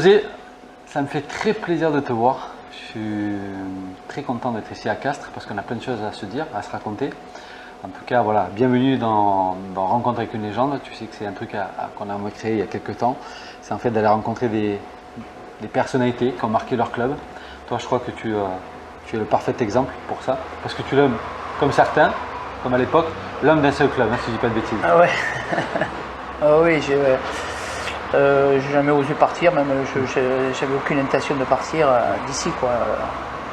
José, ça me fait très plaisir de te voir. Je suis très content d'être ici à Castres parce qu'on a plein de choses à se dire, à se raconter. En tout cas, voilà, bienvenue dans Rencontre avec une légende. Tu sais que c'est un truc qu'on a créé il y a quelques temps. C'est en fait d'aller rencontrer des personnalités qui ont marqué leur club. Toi, je crois que tu es le parfait exemple pour ça. Parce que tu l'aimes comme certains, comme à l'époque, l'homme d'un seul club, hein, si je ne dis pas de bêtises. Ah ouais. Ah oui, j'ai jamais osé partir, même j'avais aucune intention de partir d'ici, quoi.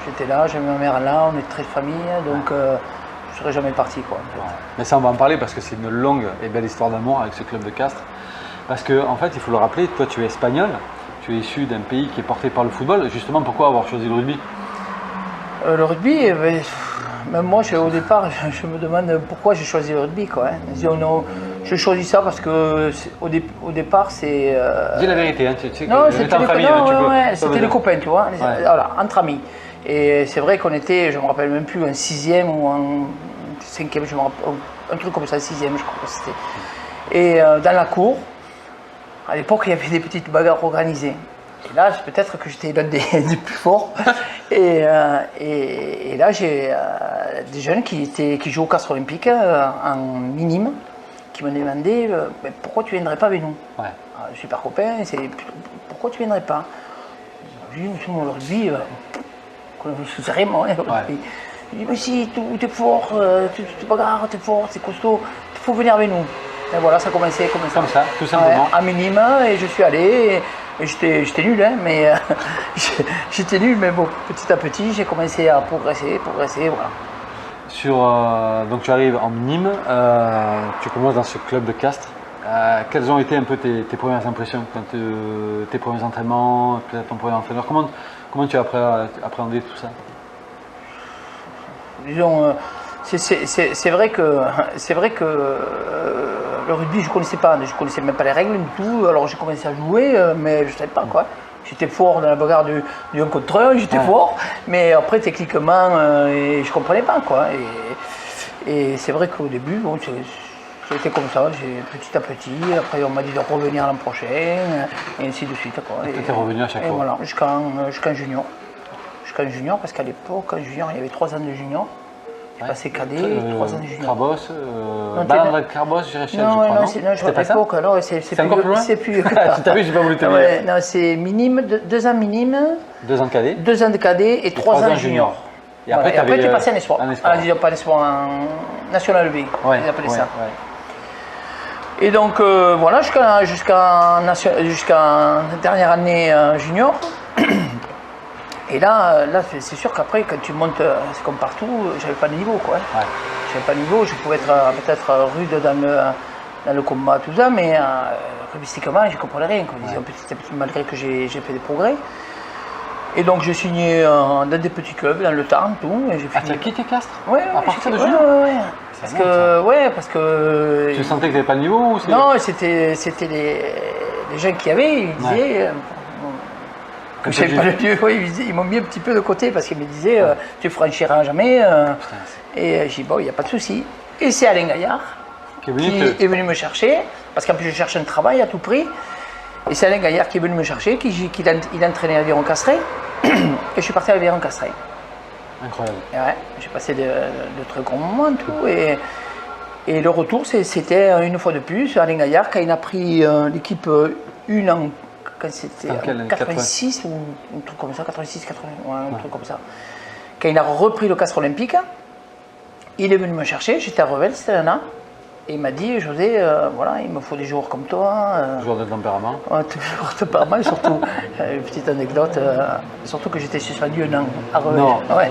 J'étais là, j'avais ma mère là, on est très de famille, donc je ne serais jamais parti, quoi. En fait. Ouais. Mais ça, on va en parler parce que c'est une longue et belle histoire d'amour avec ce club de Castres. Parce que, en fait, il faut le rappeler, toi, tu es espagnol, tu es issu d'un pays qui est porté par le football. Justement, pourquoi avoir choisi le rugby? Le rugby, même moi, au départ, je me demande pourquoi j'ai choisi le rugby, quoi. Hein. Je choisis ça parce que au départ, c'est. Dis la vérité, hein, tu sais non, que c'était en famille, c'était les copains, tu vois, Ouais. voilà, entre amis. Et c'est vrai qu'on était, je ne me rappelle même plus, en 6e ou en 5e, je me rappelle, un truc comme ça, 6e, je crois que c'était. Et dans la cour, à l'époque, il y avait des petites bagarres organisées. Et là, peut-être que j'étais l'un des plus forts. Et là, j'ai des jeunes qui jouent au Castres Olympique en minime, qui me demandaient pourquoi tu ne viendrais pas avec nous. Ouais. Je suis super copain, pourquoi tu ne viendrais pas? J'ai dit, le rugby, je sais rien, moi. Hein, Ouais. Je dis, mais si, tu es fort, tu te bagarres, tu es fort, c'est costaud, il faut venir avec nous. Et voilà, ça a commencé comme ça. Comme ça, tout simplement. Ouais, en minime, et je suis allé, et j'étais nul, hein, mais j'étais nul, mais bon, petit à petit, j'ai commencé à progresser, voilà. Donc tu arrives en minime, tu commences dans ce club de Castres. Quelles ont été un peu tes premières impressions, tes premiers entraînements, peut-être ton premier entraîneur? Comment tu as appréhendé tout ça? Disons, c'est vrai que le rugby, je ne connaissais même pas les règles du tout. Alors j'ai commencé à jouer, mais je ne savais pas quoi. J'étais fort dans la bagarre du 1 contre 1, j'étais fort, mais après techniquement, je ne comprenais pas, quoi. Et c'est vrai qu'au début, bon, c'était comme ça, petit à petit. Après, on m'a dit de revenir l'an prochain, et ainsi de suite, quoi. Tu étais revenu à chaque fois. Voilà, jusqu'en junior. Jusqu'en junior, parce qu'à l'époque, en junior, il y avait 3 ans de junior. J'ai passé cadet, 3 ans de junior. Crabos, Balandre de Crabos, j'irais chez je crois, non, je ne sais pas. Non, c'est encore plus loin. C'est plus. T'as vu, j'ai pas voulu te dire. Non, c'est minime, 2 ans minime. 2 ans de cadet. 2 ans de cadet et 3 ans junior. Et après, voilà. Tu es passé en espoir. Pas en espoir, en National B. Ouais, ils appelaient ça. Ouais. Et donc, voilà, jusqu'en dernière année junior. Et là c'est sûr qu'après, quand tu montes, c'est comme partout, j'avais pas de niveau, quoi. Ouais. J'avais pas de niveau, je pouvais être peut-être rude dans le combat, tout ça, mais rubistiquement, je comprenais rien, quoi. Ouais. Petit à petit, malgré que j'ai fait des progrès. Et donc, j'ai signé dans des petits clubs, dans le Tarn, tout. Tu as quitté Castres? Oui, à partir de junior? Ouais. Parce que. Tu sentais que tu n'avais pas le niveau ou non, c'était les gens qui avaient, ils disaient. Comme je savais pas le lieu, ils m'ont mis un petit peu de côté parce qu'ils me disaient tu franchiras jamais. Et j'ai dit bon, il n'y a pas de souci. Et c'est Alain Gaillard qui est venu me chercher, parce qu'en plus je cherche un travail à tout prix. Et c'est Alain Gaillard qui est venu me chercher, il entraînait à l'Aviron Castré. Et je suis parti à l'Aviron Castré. Incroyable. Et ouais, j'ai passé de très grands moments, tout. Et le retour, c'était une fois de plus Alain Gaillard quand il a pris l'équipe 1 en. Quand c'était 86 ou un truc comme ça, 86, 80, un truc comme ça. Quand il a repris le Castres Olympique, il est venu me chercher, j'étais à Revel, c'était un an, et il m'a dit, José, voilà, il me faut des joueurs comme toi. Joueurs de tempérament. Joueurs de tempérament, surtout, une petite anecdote, surtout que j'étais suspendu un an à Revel. Non. Ouais.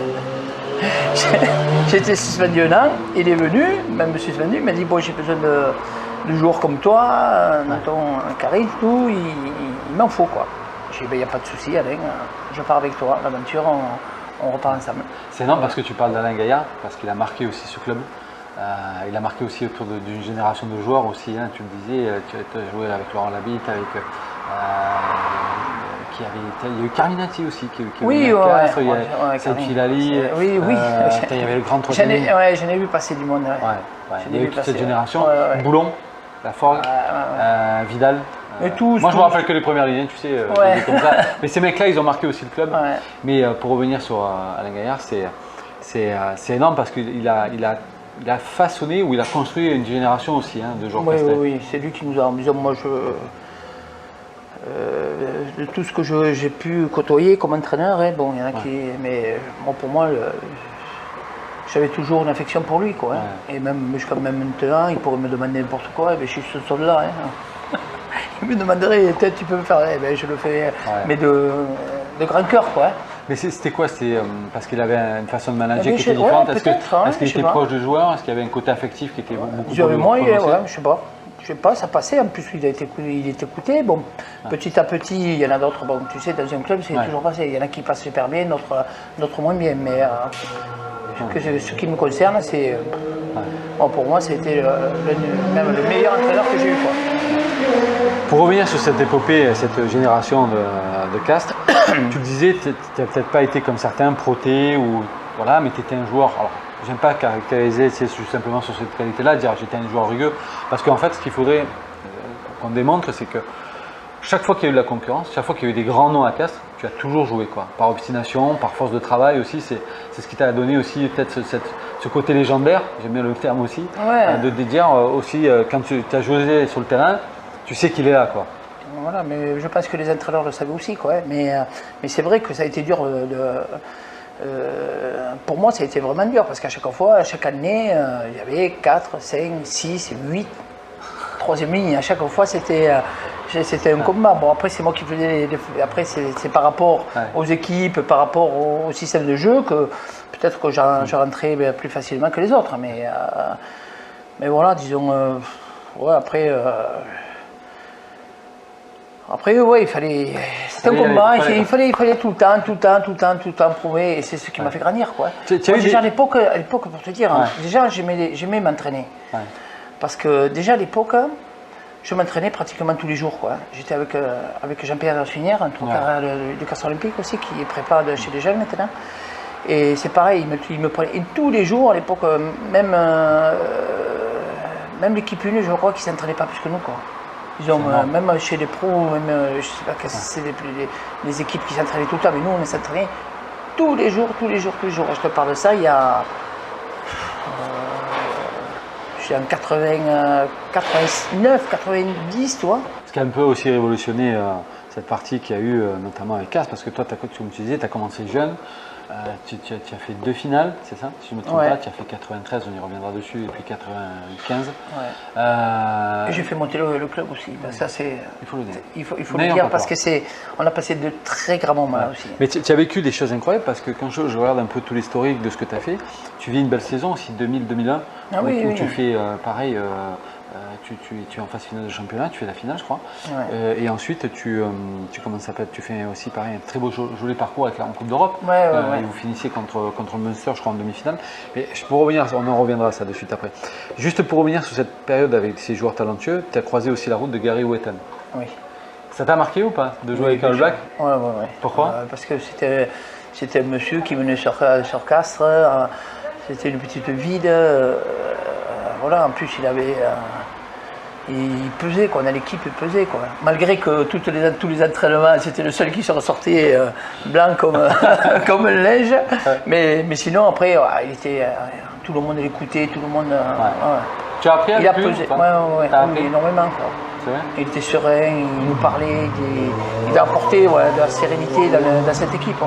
J'étais suspendu un an, il est venu, même suspendu, il m'a dit, bon, j'ai besoin de joueurs comme toi, dans ton carré, tout, il m'en faut, quoi. J'ai dit, il n'y a pas de souci, Alain, je pars avec toi, l'aventure, on repart ensemble. C'est énorme parce que tu parles d'Alain Gaillard, parce qu'il a marqué aussi ce club. Il a marqué aussi autour d'une génération de joueurs aussi, hein, tu me disais, tu as joué avec Laurent Labitte, avec il y a eu Carminati aussi qui est venu à Castres, il y a Saïd Filali, oui. Il y avait le grand troisième. J'en ai vu passer du monde. Il y a eu toute cette génération. Boulon, Laforgue, Vidal. Mais tous, moi, je me rappelle que les premières lignes, tu sais, Ouais. comme ça. Mais ces mecs-là, ils ont marqué aussi le club. Ouais. Mais pour revenir sur Alain Gaillard, c'est énorme parce qu'il a façonné ou il a construit une génération aussi de joueurs Oui, castelais. oui, c'est lui qui nous a. Disons, moi, de tout ce que j'ai pu côtoyer comme entraîneur, bon, il y en a qui. Mais moi, pour moi, j'avais toujours une affection pour lui, quoi. Et même jusqu'à même maintenant, il pourrait me demander n'importe quoi, je suis ce soldat. Il me demanderait, peut-être tu peux me faire, je le fais, mais de grand cœur, quoi. Mais c'était quoi? C'était parce qu'il avait une façon de manager Mais qui était ouais, différente. Est-ce peut-être, qu'il je sais était pas. proche de joueurs? Est-ce qu'il y avait un côté affectif qui était beaucoup plus Moi, prononcé? je sais pas. Je sais pas, ça passait. En plus, il est écouté. Bon, petit à petit, il y en a d'autres. Bon, tu sais, dans un club, c'est toujours passé. Il y en a qui passent super bien, d'autres moins bien. Mais ce qui me concerne, c'est. Bon, pour moi, c'était même le meilleur entraîneur que j'ai eu, quoi. Pour revenir sur cette épopée, cette génération de Castres, tu le disais, tu n'as peut-être pas été comme certains proté ou voilà, mais tu étais un joueur. Alors, j'aime pas caractériser simplement sur cette qualité-là, dire j'étais un joueur rugueux, parce qu'en fait, ce qu'il faudrait qu'on démontre, c'est que chaque fois qu'il y a eu de la concurrence, chaque fois qu'il y a eu des grands noms à Castres, tu as toujours joué, quoi. Par obstination, par force de travail aussi. C'est ce qui t'a donné aussi peut-être ce côté légendaire, j'aime bien le terme aussi, de dire aussi quand tu as joué sur le terrain, tu sais qu'il est là, quoi. Voilà, mais je pense que les entraîneurs le savaient aussi, quoi. Mais c'est vrai que ça a été dur pour moi, ça a été vraiment dur parce qu'à chaque fois, chaque année, il y avait 4, 5, 6, 8 troisième ligne. À chaque fois, c'était un combat. Bon, après, c'est moi qui faisais après, c'est par rapport aux équipes, par rapport au système de jeu que peut-être que je rentrais plus facilement que les autres. Mais voilà, disons, après. Après, il fallait. C'était un combat, il fallait tout le temps prouver, et c'est ce qui m'a fait grandir, quoi. Moi, déjà à l'époque, pour te dire, déjà j'aimais m'entraîner. Parce que déjà à l'époque, je m'entraînais pratiquement tous les jours, quoi. J'étais avec Jean-Pierre Finière, un carrière de Castres Olympique aussi, qui est prépare chez les jeunes maintenant. Et c'est pareil, il me prenait et tous les jours à l'époque, même l'équipe 1, je crois qu'ils ne s'entraînaient pas plus que nous, quoi. Disons, même chez les pros, même, je sais pas quest c'est les équipes qui s'entraînaient tout le temps, mais nous on s'entraînait tous les jours. Et je te parle de ça il y a. Je suis en 89, 90, tu vois. Ce qui a un peu aussi révolutionné cette partie qu'il y a eu notamment avec Castres, parce que toi, comme tu disais, tu as commencé jeune. Tu as fait 2 finales, c'est ça? Si je ne me trompe pas, tu as fait 93, on y reviendra dessus, et puis 95. Et j'ai fait monter le club aussi. Ben, ça, c'est, il faut le dire. Il faut le dire parce qu'on a passé de très grands moments aussi. Mais tu as vécu des choses incroyables parce que quand je regarde un peu tout l'historique de ce que tu as fait, tu vis une belle saison aussi, 2000-2001, où tu fais pareil. Tu es en phase finale de championnat, tu fais la finale, je crois. Et ensuite, tu fais aussi pareil, un très beau joli parcours en Coupe d'Europe. Et vous finissez contre le Munster, je crois, en demi-finale. Mais pour revenir, on en reviendra à ça de suite après. Juste pour revenir sur cette période avec ces joueurs talentueux, tu as croisé aussi la route de Gary Wheaton. Oui. Ça t'a marqué ou pas de jouer avec All Black? Oui. Pourquoi? Parce que c'était un monsieur qui venait sur Castres. C'était une petite ville. Voilà, en plus il pesait, quoi. Dans l'équipe, il pesait, quoi. Malgré que tous les entraînements, c'était le seul qui se ressortait blanc comme un linge. Mais sinon, après, tout le monde l'écoutait, tout le monde. Tu as appris avec lui? Il a pesé, énormément, quoi. C'est vrai? Il était serein, il nous parlait, il a apporté de la sérénité dans cette équipe.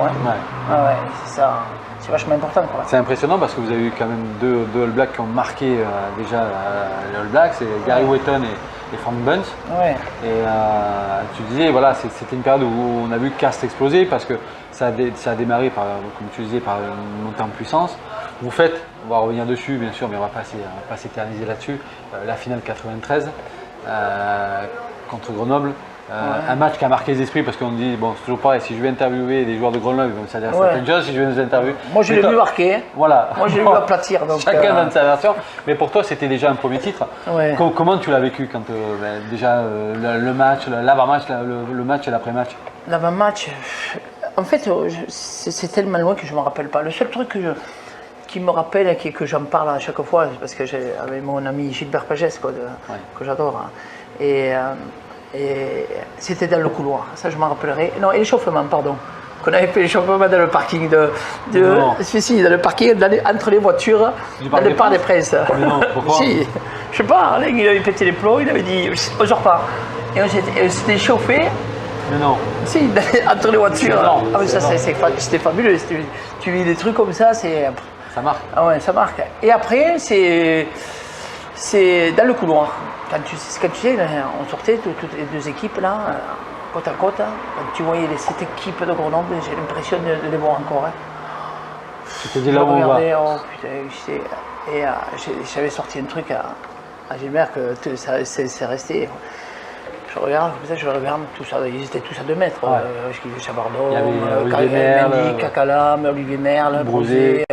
C'est ça. C'est vachement important, quoi. C'est impressionnant parce que vous avez eu quand même deux All Blacks qui ont marqué déjà les All Blacks, c'est Gary Wheaton et Frank Bunce. Et tu disais, voilà, c'était une période où on a vu Castres exploser parce que ça a démarré, comme tu disais, par une montée en puissance. Vous faites, on va revenir dessus bien sûr, mais on ne va pas s'éterniser là-dessus, la finale 93 contre Grenoble. Un match qui a marqué les esprits parce qu'on dit, bon, c'est toujours pareil, si je vais interviewer des joueurs de Grenoble, ils vont me dire certaines choses, si je vais nous interviewer. Moi, je l'ai vu marquer. Voilà. Moi, je l'ai vu aplatir. Donc, chacun donne sa version. Mais pour toi, c'était déjà un premier titre. Comment tu l'as vécu quand déjà le match, l'avant-match, le match et l'après-match? L'avant-match, en fait, c'est tellement loin que je ne me rappelle pas. Le seul truc qui me rappelle et que j'en parle à chaque fois, c'est parce que j'ai avec mon ami Gilbert Pagès, que j'adore. Et c'était dans le couloir, ça je m'en rappellerai. Non, et l'échauffement, pardon. Qu'on avait fait l'échauffement dans le parking si, dans le parking, entre les voitures, dans le Parc des Princes. Mais non, pourquoi? Si, je sais pas, Alain, il avait pété les plombs, il avait dit on sort pas. Et on s'était chauffé. Mais non. Si, entre les voitures. Non, ah oui, ça c'était fabuleux. Tu vis des trucs comme ça, c'est. Ça marque. Ah ouais, ça marque. Et après, c'est dans le couloir. Quand tu sais, on sortait toutes les deux équipes là, côte à côte. Quand tu voyais cette équipe de Grenoble, j'ai l'impression de les voir encore. Tu te dis là où on va. Oh putain, et j'avais sorti un truc à Gilbert que c'est resté. Je regarde, comme ça, je regarde, tout ça, ils étaient tous à 2 mètres. Chabardot, Mendy, Cacalam, Olivier Merle, Brosé.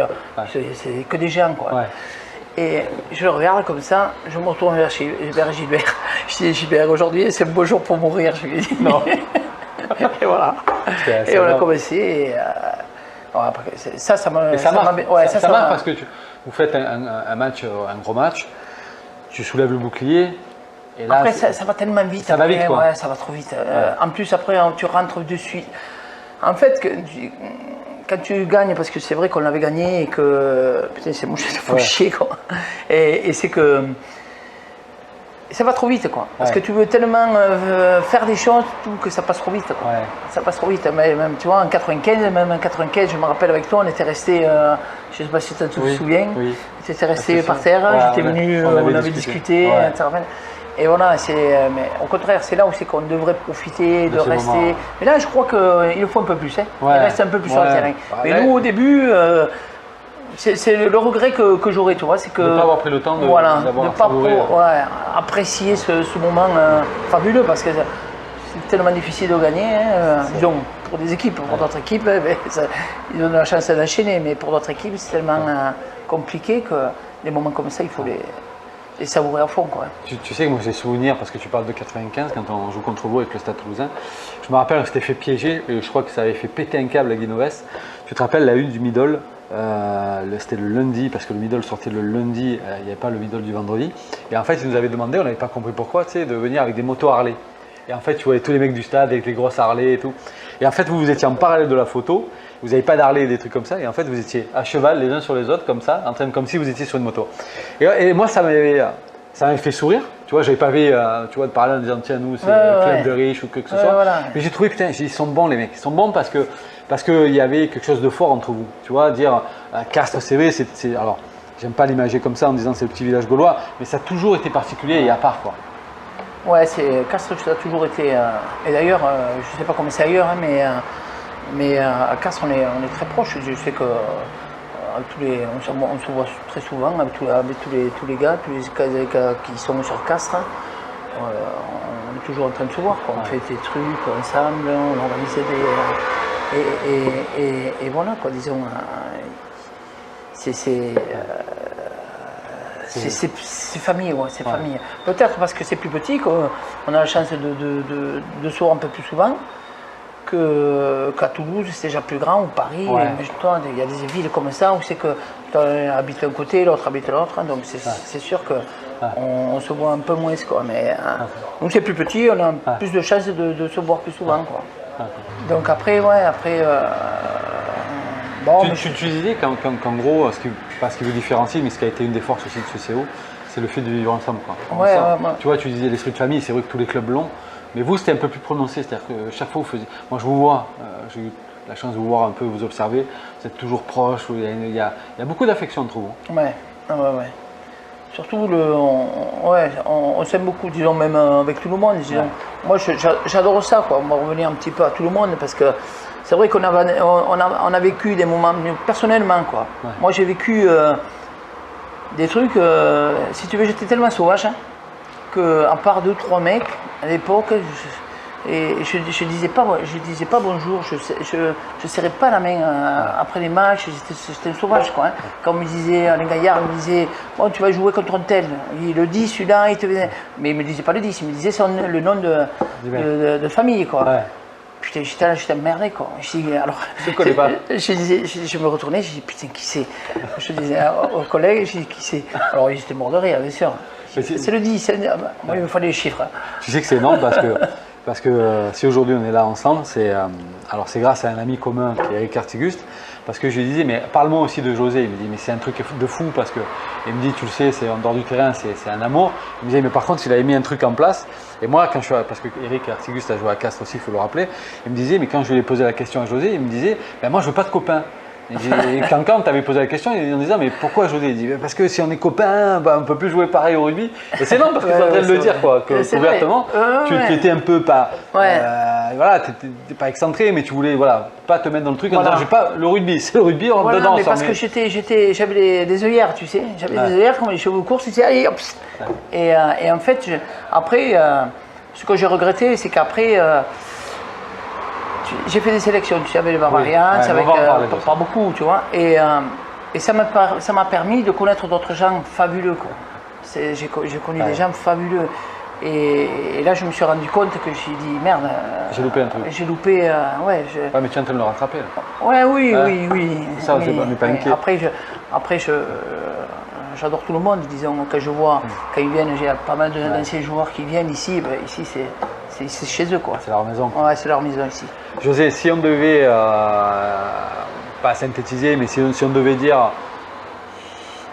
C'est que des géants, quoi. Ouais. Et je le regarde comme ça, je me retourne vers Gilbert. Je dis, Gilbert, aujourd'hui, c'est un beau jour pour mourir. Je lui dis, non. Et voilà. Et on a commencé. Et, après, ça marche. Ça marche parce que vous faites un match, un gros match, tu soulèves le bouclier. Et là, après, ça va tellement vite. Ça va vite, quoi. Ouais, ça va trop vite. En plus, après, tu rentres de suite. En fait, quand tu gagnes, parce que c'est vrai qu'on l'avait gagné et que. Putain, c'est mouché, il faut chier, quoi. Et c'est que. Ça va trop vite, quoi. Parce que tu veux tellement faire des choses que ça passe trop vite, quoi. Ouais. Ça passe trop vite. Mais même, tu vois, en 95, je me rappelle avec toi, on était resté. Je ne sais pas si tu te souviens. Oui. Tu étais resté par terre, j'étais venu, on avait discuté. Et voilà, mais au contraire, c'est là où c'est qu'on devrait profiter de rester. Moments. Mais là, je crois qu'il le faut un peu plus. Hein. Il reste un peu plus sur le terrain. Mais nous, au début, c'est le regret que j'aurais, tu vois, c'est que de ne pas avoir pris le temps de pas apprécier ce moment fabuleux, parce que c'est tellement difficile de gagner. Disons, pour des équipes, pour d'autres équipes, ils ont la chance d'enchaîner, mais pour d'autres équipes, c'est tellement compliqué que des moments comme ça, il faut les savourer à fond, quoi. Tu sais que moi j'ai souvenir, parce que tu parles de 95, quand on joue contre vous avec le Stade Toulousain, je me rappelle qu'on s'était fait piéger, et je crois que ça avait fait péter un câble à Guinoves. Tu te rappelles la une du middle, c'était le lundi, parce que le middle sortait le lundi, il n'y avait pas le middle du vendredi, et en fait ils nous avaient demandé, on n'avait pas compris pourquoi, tu sais, de venir avec des motos Harley. Et en fait tu voyais tous les mecs du stade avec les grosses Harley et tout, et en fait vous étiez en parallèle de la photo, vous n'avez pas d'Harley et des trucs comme ça, et en fait vous étiez à cheval les uns sur les autres comme ça, en train comme si vous étiez sur une moto. Et moi ça m'avait fait sourire, tu vois, j'avais pas vu, tu vois, de parler en disant tiens nous c'est club de riches ou que ce soit, mais j'ai trouvé putain, ils sont bons les mecs, ils sont bons parce qu'il y avait quelque chose de fort entre vous, tu vois, dire Castres CV, alors j'aime pas l'imager comme ça en disant c'est le petit village gaulois, mais ça a toujours été particulier et à part, quoi. Ouais, Castres ça a toujours été, et d'ailleurs je sais pas comment c'est ailleurs, hein, mais à Castres, on est très proches. Je sais que on se voit très souvent avec tous les gars qui sont sur Castres. On est toujours en train de se voir, quoi. On fait des trucs ensemble, on organise et voilà, quoi, disons. C'est famille, ouais, c'est famille. Peut-être parce que c'est plus petit qu'on a la chance de se voir un peu plus souvent. Qu'à Toulouse, c'est déjà plus grand, ou Paris, il y a des villes comme ça où c'est que tu habites d'un côté, l'autre habite de l'autre, donc c'est sûr qu'on se voit un peu moins, quoi. Mais nous c'est plus petit, on a plus de chances de se voir plus souvent, quoi. Donc après, bon, tu disais qu'en gros, pas ce qui vous différencie, mais ce qui a été une des forces aussi de ce CO, c'est le fait de vivre ensemble, quoi. Tu vois, tu disais l'esprit de famille, c'est vrai que tous les clubs l'ont. Mais vous, c'était un peu plus prononcé, c'est-à-dire que chaque fois, vous faisiez. Moi, je vous vois, j'ai eu la chance de vous voir un peu, vous observer. Vous êtes toujours proches, il y a beaucoup d'affection entre vous. Ouais. Surtout, on s'aime beaucoup, disons, même avec tout le monde. Disons. Moi, j'adore ça, quoi. On va revenir un petit peu à tout le monde, parce que c'est vrai qu'on a vécu des moments, personnellement, quoi. Ouais. Moi, j'ai vécu des trucs, si tu veux, j'étais tellement sauvage, hein, qu'à part 2-3 mecs, à l'époque, je disais pas bonjour, je serrais pas la main après les matchs, j'étais un sauvage, quoi. Hein. Quand on me disait, Alain Gaillard me disait, bon, tu vas jouer contre un tel, il le dit celui-là, il te faisait. Mais il me disait pas le 10, il me disait le nom de famille, quoi. Ouais. Putain, j'étais emmerdé, quoi. Je connais pas. Je me retournais, je dis putain, qui c'est? Je disais aux collègues, je dis qui c'est? Alors ils étaient morts de rire, bien sûr. C'est le 10. Moi, il me fallait les chiffres. Tu sais que c'est énorme parce que si aujourd'hui on est là ensemble, alors c'est grâce à un ami commun qui est Eric Artiguste, parce que je lui disais, mais parle-moi aussi de José. Il me dit, mais c'est un truc de fou parce que, il me dit, tu le sais, c'est en dehors du terrain, c'est un amour. Il me disait, mais par contre, il avait mis un truc en place. Et moi, parce que Eric Artiguste a joué à Castres aussi, il faut le rappeler, il me disait, mais quand je lui ai posé la question à José, il me disait, ben moi je veux pas de copains. Et quand t'avais posé la question, en disant mais pourquoi José? Il dit parce que si on est copains, bah, on peut plus jouer pareil au rugby. Et c'est non parce que tu es en train de le dire quoi, que ouvertement, tu étais un peu pas, voilà, t'étais pas excentré, mais tu voulais voilà pas te mettre dans le truc en disant j'ai pas le rugby, c'est le rugby, on rentre dedans. Mais parce que j'avais des œillères, tu sais, j'avais des œillères comme les chevaux de course, tu sais, allez hop. Et en fait, après, ce que j'ai regretté, c'est qu'après j'ai fait des sélections, tu sais, avec les Barbarians, avec pas beaucoup, tu vois, et ça m'a permis de connaître d'autres gens fabuleux, quoi. J'ai connu des gens fabuleux, et là je me suis rendu compte que j'ai dit merde. J'ai loupé un truc. J'ai loupé, mais tu es en train de le rattraper. Là. Ouais, oui. Ça, on n'est pas inquiet. Après, j'adore tout le monde, disons, quand je vois, quand ils viennent, j'ai pas mal d'anciens joueurs qui viennent ici, ben, ici c'est chez eux quoi. C'est leur maison. Ouais, c'est leur maison ici. José, si on devait, pas synthétiser, mais si on devait dire,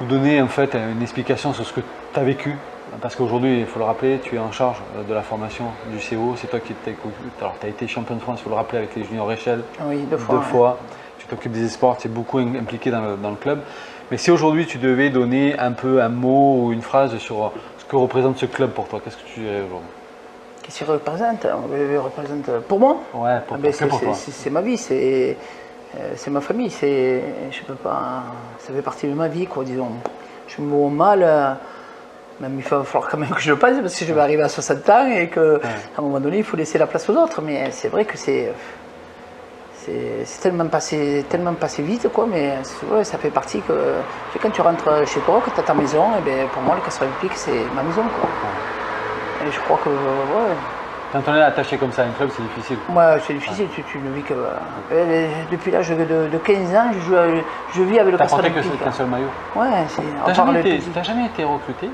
ou donner en fait une explication sur ce que tu as vécu, parce qu'aujourd'hui, il faut le rappeler, tu es en charge de la formation du CO, c'est toi qui as été champion de France, il faut le rappeler, avec les juniors Échelle, oui, deux fois. Tu t'occupes des esports, tu es beaucoup impliqué dans le club. Mais si aujourd'hui tu devais donner un peu un mot ou une phrase sur ce que représente ce club pour toi, qu'est-ce que tu dirais aujourd'hui? Qu'est-ce qu'il représente pour moi? Ouais, pour toi. C'est ma vie, c'est ma famille, je peux pas, ça fait partie de ma vie quoi, disons. Je me vois mal, même il va falloir quand même que je le passe parce que je vais arriver à 60 ans et qu'à un moment donné il faut laisser la place aux autres, mais c'est vrai que c'est tellement passé vite quoi, mais ça fait partie que quand tu rentres chez toi, que tu as ta maison, et bien pour moi le Castres Olympique c'est ma maison quoi. Et je crois que quand on est attaché comme ça à un club, c'est difficile. Ouais, c'est difficile, tu ne vis que depuis l'âge de 15 ans, je vis avec le Castres Olympique. T'as porté qu'un seul maillot? Ouais, t'as jamais été recruté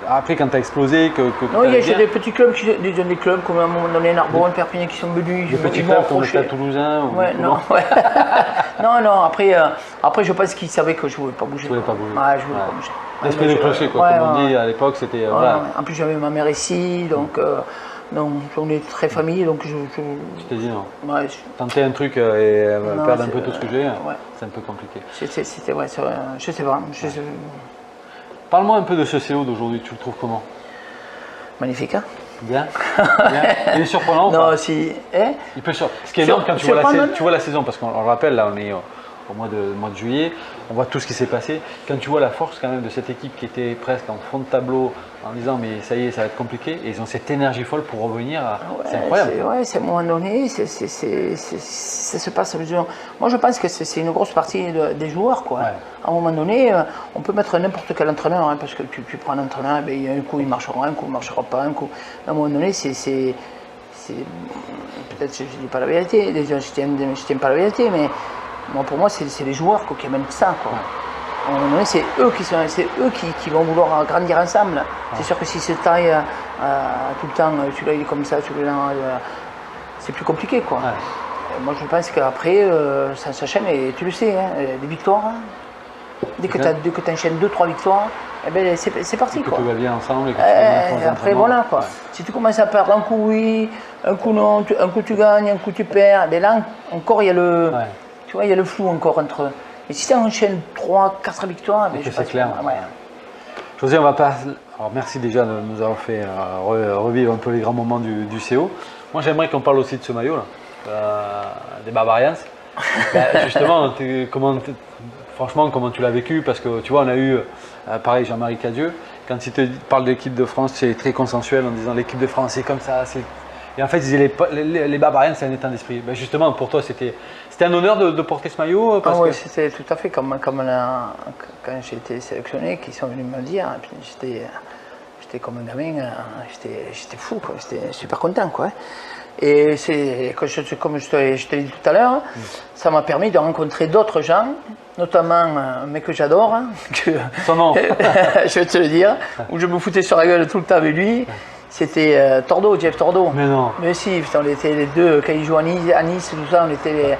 après quand tu as explosé non, il y a des petits clubs, des clubs comme à un moment donné Narbonne, Perpignan qui sont venus. Des petits clubs comme le Stade Toulousain non, après je pense qu'ils savaient que je ne voulais pas bouger. Je voulais pas bouger. Ouais, je voulais pas bouger. L'esprit de clocher, quoi. Comme on dit à l'époque, c'était. En plus, j'avais ma mère ici, donc on est très famille, donc je t'ai dit non. Ouais, tenter un truc et perdre un peu tout ce que j'ai, c'est un peu compliqué. C'était vrai, je sais pas. Parle-moi un peu de ce CO d'aujourd'hui, tu le trouves comment? Magnifique, hein? Bien. Il est surprenant? Non, si. Il peut Ce qui est énorme quand tu vois la saison, parce qu'on le rappelle, là on est au mois de juillet, on voit tout ce qui s'est passé. Quand tu vois la force quand même de cette équipe qui était presque en fond de tableau en disant mais ça y est, ça va être compliqué, et ils ont cette énergie folle pour revenir, c'est incroyable. C'est à un moment donné, ça se passe. Moi je pense que c'est une grosse partie des joueurs. Quoi. Ouais. À un moment donné, on peut mettre n'importe quel entraîneur, hein, parce que tu prends un entraîneur, ben, un coup il marchera, un coup il ne marchera pas, un coup. À un moment donné, peut-être que je ne dis pas la vérité, déjà je tiens pas la vérité, mais moi, pour moi, c'est les joueurs qui amènent ça. Quoi. À un moment donné, c'est eux qui vont vouloir grandir ensemble. C'est sûr que si se taille tout le temps, celui-là il est comme ça, celui-là, c'est plus compliqué. Quoi. Moi, je pense qu'après, ça s'enchaîne, et tu le sais, hein, des victoires. Hein. Dès que tu enchaînes 2-3 victoires, eh ben, c'est parti. Que quoi. tout va bien ensemble. Et après, voilà. Quoi. Si tu commences à perdre un coup, oui, un coup non, un coup tu gagnes, un coup tu perds, mais là, encore, il y a le. Tu vois, il y a le flou encore entre eux. Et si tu enchaînes 3-4 victoires, c'est clair. José, on va pas. Alors, merci déjà de nous avoir fait revivre un peu les grands moments du CO. Moi, j'aimerais qu'on parle aussi de ce maillot, là, des Barbarians. Justement, franchement, comment tu l'as vécu? Parce que tu vois, on a eu, pareil, Jean-Marie Cadieux. Quand il te parle de l'équipe de France, c'est très consensuel en disant l'équipe de France, c'est comme ça. Et en fait, ils disaient les Barbarians, c'est un état d'esprit. Ben justement, pour toi, c'était un honneur de porter ce maillot oui, c'était tout à fait comme quand j'ai été sélectionné, qu'ils sont venus me le dire. J'étais comme un gamin, j'étais fou, quoi. J'étais super content. Quoi. Et comme je te l'ai dit tout à l'heure, ça m'a permis de rencontrer d'autres gens, notamment un mec que j'adore, Son nom. je vais te le dire, où je me foutais sur la gueule tout le temps avec lui. C'était Tordo, Jeff Tordo. Mais non. Mais si, putain, on était les deux, quand il jouait à Nice, tout ça, on était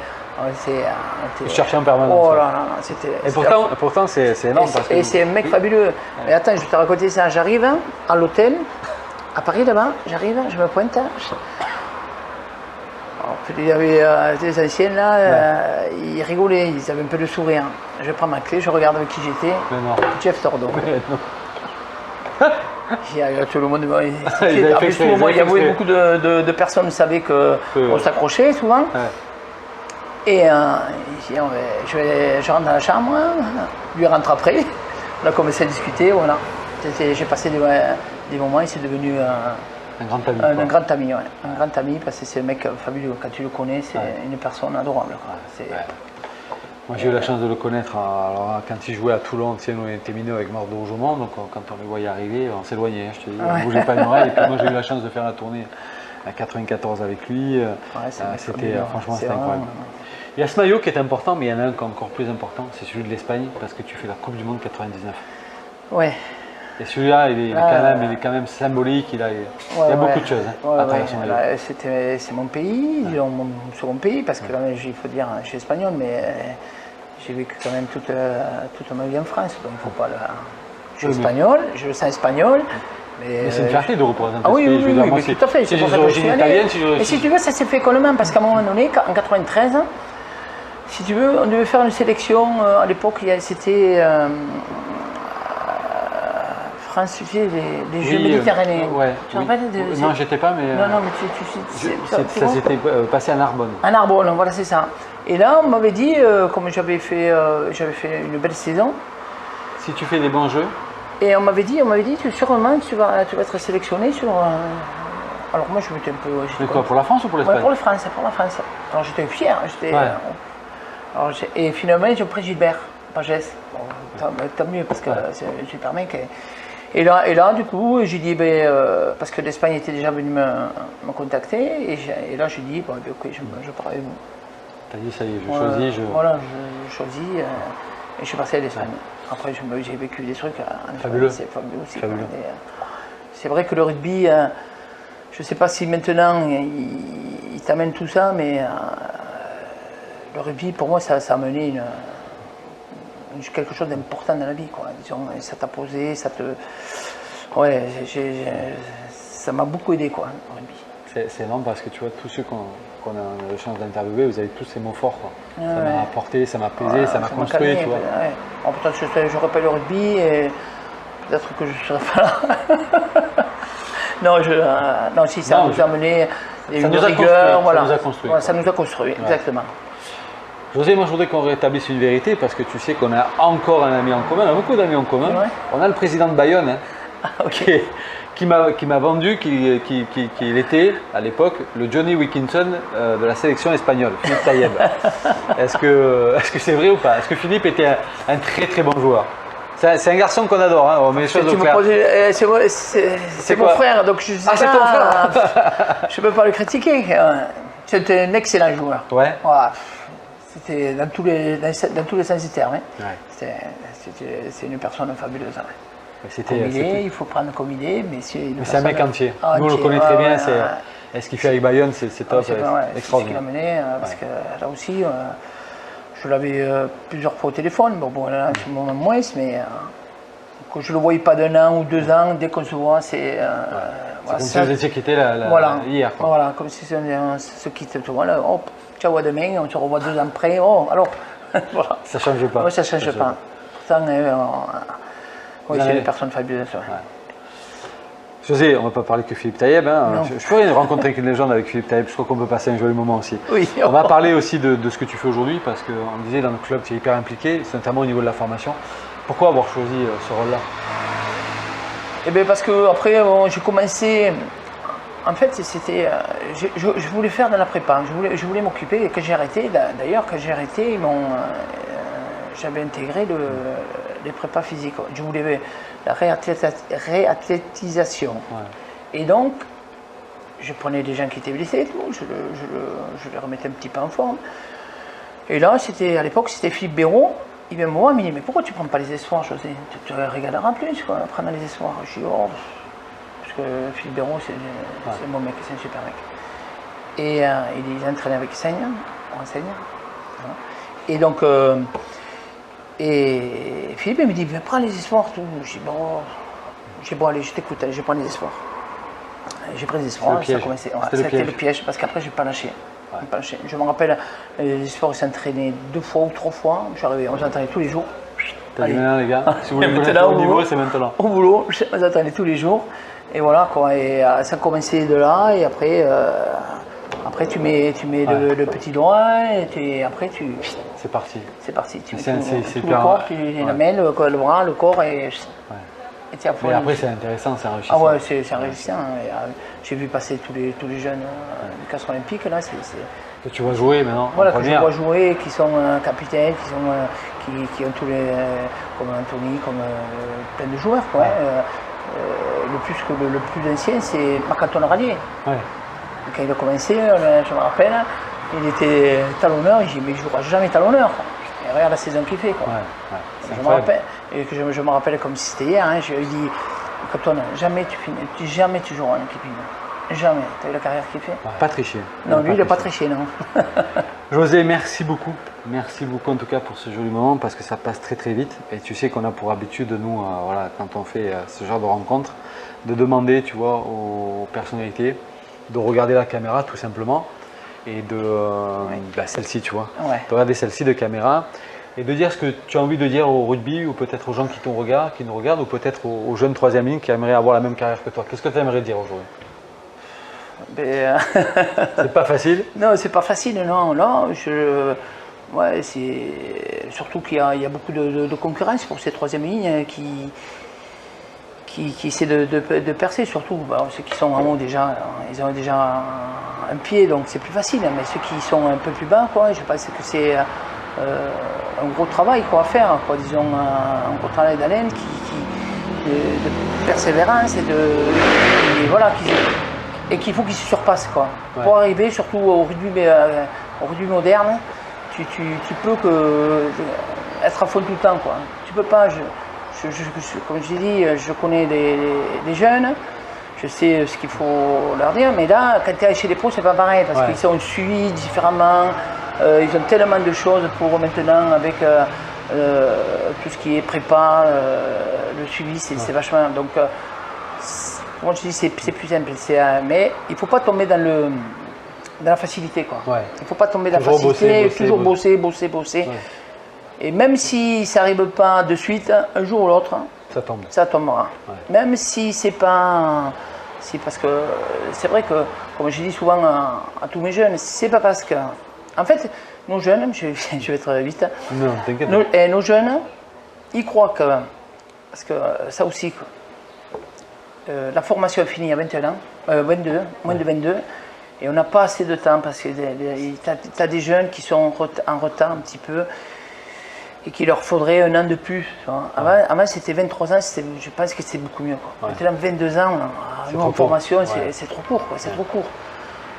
Je cherchais en permanence. Oh là là, c'était. Et pourtant c'est énorme. Et c'est un mec fabuleux. Mais attends, je vais te raconter ça. J'arrive à l'hôtel, à Paris là-bas, j'arrive, je me pointe. Il y avait des anciens là, ils rigolaient, ils avaient un peu de sourire. Je prends ma clé, je regarde avec qui j'étais. Jeff Tordo. Il y a tout le monde. En plus, moi, il y avait beaucoup de personnes qui savaient qu'on s'accrochait souvent. Et je rentre dans la chambre, lui rentre après. On a commencé à discuter, voilà. J'ai passé des moments, il s'est devenu un grand ami. Un grand ami, ouais. Un grand ami, parce que c'est un mec fabuleux. Quand tu le connais, c'est une personne adorable. Moi j'ai eu la chance de le connaître alors, quand il jouait à Toulon, on était mineurs avec Marc de Rougemont, donc quand on le voyait arriver, on s'éloignait, je te dis, on ne bougeait pas une oreille. Et puis moi j'ai eu la chance de faire la tournée à 94 avec lui, franchement c'était incroyable. Il y a ce maillot qui est important, mais il y en a un qui est encore plus important, c'est celui de l'Espagne, parce que tu fais la Coupe du Monde 99. Ouais. Et celui-là, il est quand même symbolique, il y a beaucoup de choses à travers son maillot. C'est mon pays, mon second pays, parce que il faut dire, je suis espagnol, mais j'ai vécu quand même toute ma vie en France, donc il ne faut pas le... Je suis espagnol, je le sens espagnol. Mais c'est une fierté de représenter ce pays. Oui, tout à fait. Si j'ai des origines italiennes, et si tu veux, ça s'est fait économement, parce qu'à un moment donné, en 93, si tu veux, on devait faire une sélection. À l'époque, c'était France, tu sais, les Jeux méditerranéens. Tu te rappelles non, j'étais pas, mais. Non, mais ça s'était passé à Narbonne. À Narbonne, voilà, c'est ça. Et là, on m'avait dit, comme j'avais fait une belle saison. Si tu fais des bons jeux. Et on m'avait dit, sûrement, tu vas être sélectionné sur. Alors moi, je m'étais un peu. Mais quoi, pour la France ou pour l'Espagne? Pour la France. Alors j'étais fier. Et finalement, j'ai pris Gilbert Pagès. Bon, tant mieux, parce que c'est un super mec. Et là, du coup, j'ai dit, parce que l'Espagne était déjà venue me contacter, et là, j'ai dit, bon, ok, je pars avec vous. T'as dit, ça y est, je choisis. Voilà, je choisis, et je suis passé à l'Espagne. Après, j'ai vécu des trucs fabuleux. C'est fabuleux aussi. C'est vrai que le rugby, je ne sais pas si maintenant il t'amène tout ça, mais le rugby, pour moi, ça a amené quelque chose d'important dans la vie, quoi. Disons, ça t'a posé, ça te... Ouais, ça m'a beaucoup aidé, quoi, le rugby. C'est énorme parce que tu vois, tous ceux qu'on a la chance d'interviewer, vous avez tous ces mots forts, quoi. Ça m'a apporté, ça m'a apaisé, ça m'a construit, tu vois. Bon, peut-être je rappelle le rugby et peut-être que je ne serai pas là. non, si, ça nous a amené une rigueur, voilà. Ça nous a construit. Ça nous a construit, exactement. José, moi je voudrais qu'on rétablisse une vérité parce que tu sais qu'on a encore un ami en commun, on a beaucoup d'amis en commun. On a le président de Bayonne qui m'a vendu qu'il était à l'époque le Johnny Wilkinson de la sélection espagnole, Philippe Taïeb. Est-ce que c'est vrai ou pas? Est-ce que Philippe était un très très bon joueur? C'est un garçon qu'on adore, hein, on met les choses au clair. C'est mon frère, donc je sais pas, c'est ton frère. Je ne peux pas le critiquer. C'était un excellent joueur. Ouais. C'était dans tous les sens du terme. C'est une personne fabuleuse. Il faut prendre comme il est, mais c'est un mec entier. Nous on le connaît très bien. Ce qu'il fait avec Bayonne, c'est top, extraordinaire. C'est ce qu'il a mené, parce que là aussi, je l'avais plusieurs fois au téléphone. Bon là, c'est moins, mais quand je ne le voyais pas d'un an ou 2 ans, dès qu'on se voit, c'est. C'est comme si vous étiez quitté hier. Voilà, comme si on se quitte tout. Voilà, hop, ciao à demain, on se revoit 2 ans après. Oh, alors, voilà. Ça ne change pas. Oui, ça ne change pas. Pourtant, c'est une personne fabuleuse. José, on ne va pas parler que Philippe Taïeb. Hein. Je ferai rencontrer une légende avec Philippe Taïeb. Je crois qu'on peut passer un joli moment aussi. Oui, on va parler aussi de ce que tu fais aujourd'hui parce qu'on disait dans le club, tu es hyper impliqué, notamment au niveau de la formation. Pourquoi avoir choisi ce rôle-là? Eh bien parce que après j'ai commencé. En fait, c'était. Je voulais faire de la prépa. Je voulais m'occuper. Et quand j'ai arrêté, d'ailleurs, j'avais intégré les prépas physiques. Je voulais la réathlétisation. Et donc, je prenais des gens qui étaient blessés et tout, je les remettais un petit peu en forme. Et là, à l'époque, c'était Philippe Béraud. Il vient me voir, il me dit, mais pourquoi tu ne prends pas les espoirs, José? Tu régaleras plus, quoi, prendre les espoirs. Je dis, oh, parce que Philippe Béraud, c'est un bon mec, c'est un super mec. Et il entraînait avec Seigneur, enseigne. Voilà. Et donc, et Philippe il me dit, prends les espoirs, tout. Je dis, bon, allez, je t'écoute, allez, je prends les espoirs. J'ai pris les espoirs, ça a commencé. C'était le piège, parce qu'après, je n'ai pas lâché. Ouais. Je me rappelle, les espoirs, ils s'entraînaient 2 fois ou 3 fois. Je suis arrivé, on s'entraînait tous les jours. T'as dit maintenant, les gars, si vous voulez maintenant, au niveau, c'est maintenant. Au boulot, on s'entraînait tous les jours. Et voilà, quoi. Et ça a commencé de là, et après, tu mets le petit doigt, et après, c'est parti. C'est parti. Tu mets tout le corps, la main, le bras, le corps, et. Mais après, c'est intéressant, c'est enrichissant. Ah ouais, c'est enrichissant. J'ai vu passer tous les jeunes du Castres olympique, là. Que tu vois jouer maintenant. Voilà, que je vois jouer, qui sont capitaines, qui ont tous les. Comme Anthony, comme plein de joueurs, quoi. Ouais. Le plus ancien, c'est Marc-Antoine Radier. Ouais. Quand il a commencé, je me rappelle, il était talonneur, il dit, mais il ne jouera jamais talonneur. Et regarde la saison qu'il fait, quoi. Ouais, je me rappelle, et que je me rappelle comme si c'était hier, hein, je lui ai dit, Antoine, jamais tu joueras en équipe. Jamais. Tu as vu la carrière qu'il fait? Pas triché. Non, lui, il n'a pas triché, non. José, merci beaucoup. Merci beaucoup en tout cas pour ce joli moment parce que ça passe très très vite. Et tu sais qu'on a pour habitude, nous, voilà, quand on fait ce genre de rencontre, de demander, tu vois, aux personnalités de regarder la caméra tout simplement et de celle-ci, tu vois, de regarder celle-ci de caméra et de dire ce que tu as envie de dire au rugby ou peut-être aux gens qui nous regardent ou peut-être aux jeunes troisième ligne qui aimeraient avoir la même carrière que toi. Qu'est-ce que tu aimerais dire aujourd'hui? C'est pas facile? Non, c'est pas facile, non. C'est surtout qu'il y a beaucoup de concurrence pour ces troisième lignes qui essaient de percer, surtout ceux qui sont en haut déjà, ils ont déjà un pied, donc c'est plus facile. Mais ceux qui sont un peu plus bas, quoi, je pense que c'est un gros travail à faire, quoi, disons, un gros travail d'haleine, de persévérance et qu'il faut qu'ils se surpassent, quoi. Ouais. Pour arriver, surtout au rugby moderne, tu peux être à fond tout le temps, quoi. Tu peux pas, comme je l'ai dit, je connais des jeunes, je sais ce qu'il faut leur dire, mais là, quand tu es chez les pros, c'est pas pareil, parce qu'ils sont suivis différemment, ils ont tellement de choses pour maintenant, avec tout ce qui est prépa, le suivi, c'est vachement... Donc, moi je dis c'est plus simple, mais il ne faut pas tomber dans la facilité, quoi. Ouais. Il ne faut pas tomber dans la facilité, toujours bosser. Ouais. Et même si ça n'arrive pas de suite, un jour ou l'autre, ça tombera. Ouais. Même si c'est pas... parce que c'est vrai que, comme je dis souvent à tous mes jeunes, c'est pas parce que... En fait, nos jeunes, je vais être vite, non, t'inquiète. Nos jeunes, ils croient que... Parce que ça aussi... la formation est finie à 21 ans, 22, moins de 22, et on n'a pas assez de temps parce que tu as des jeunes qui sont en retard un petit peu et qu'il leur faudrait un an de plus. Avant c'était 23 ans, je pense que c'est beaucoup mieux, quoi. Maintenant 22 ans, nous en formation, c'est trop court, quoi, c'est trop court.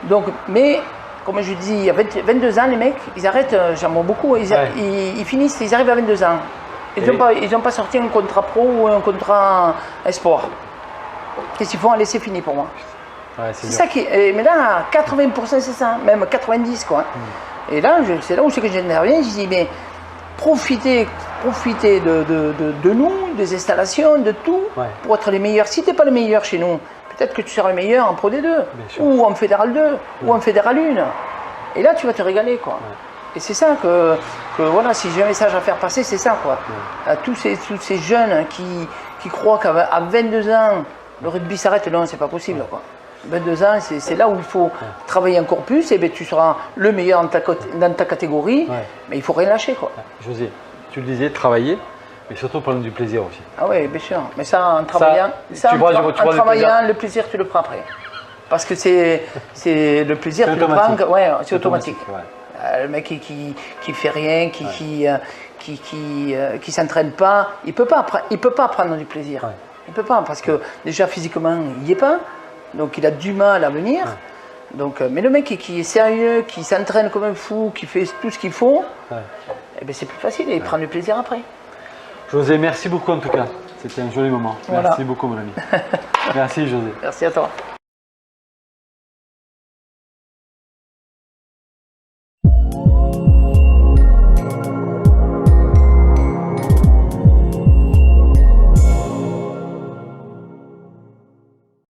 Donc, mais comme je dis, il y a 22 ans, les mecs, ils arrêtent, j'en vois beaucoup, ils finissent, ils arrivent à 22 ans. Ils n'ont pas sorti un contrat pro ou un contrat espoir. Qu'est-ce qu'ils font? Allez, c'est fini pour moi. Ouais, c'est ça qui. Mais là, 80%, c'est ça, même 90%, quoi. Et là, c'est là où c'est que j'interviens. Je dis, mais profitez de nous, des installations, de tout, pour être les meilleurs. Si tu n'es pas le meilleur chez nous, peut-être que tu seras le meilleur en Pro D2, ou en Fédéral 2, ou en Fédéral 1. Et là, tu vas te régaler, quoi. Et c'est ça que voilà, si j'ai un message à faire passer, c'est ça, quoi. À tous ces jeunes qui croient qu'à 22 ans, le rugby s'arrête. Non, c'est pas possible, quoi. 22 ans, c'est là où il faut travailler encore plus, et bien tu seras le meilleur dans ta catégorie, mais il faut rien lâcher, quoi. José, tu le disais, travailler, mais surtout prendre du plaisir aussi. Ah oui, bien sûr, mais ça, en travaillant, le plaisir, tu le prends après. Parce que c'est le plaisir, tu le prends, c'est automatique. Le mec qui fait rien, qui s'entraîne pas, il peut pas prendre du plaisir. Il peut pas, parce que déjà physiquement il n'y est pas, Donc il a du mal à venir. Donc, mais le mec qui est sérieux, qui s'entraîne comme un fou, qui fait tout ce qu'il faut, eh ben, c'est plus facile et il prend du plaisir après. José, merci beaucoup en tout cas. C'était un joli moment. Voilà. Merci beaucoup mon ami. Merci José. Merci à toi.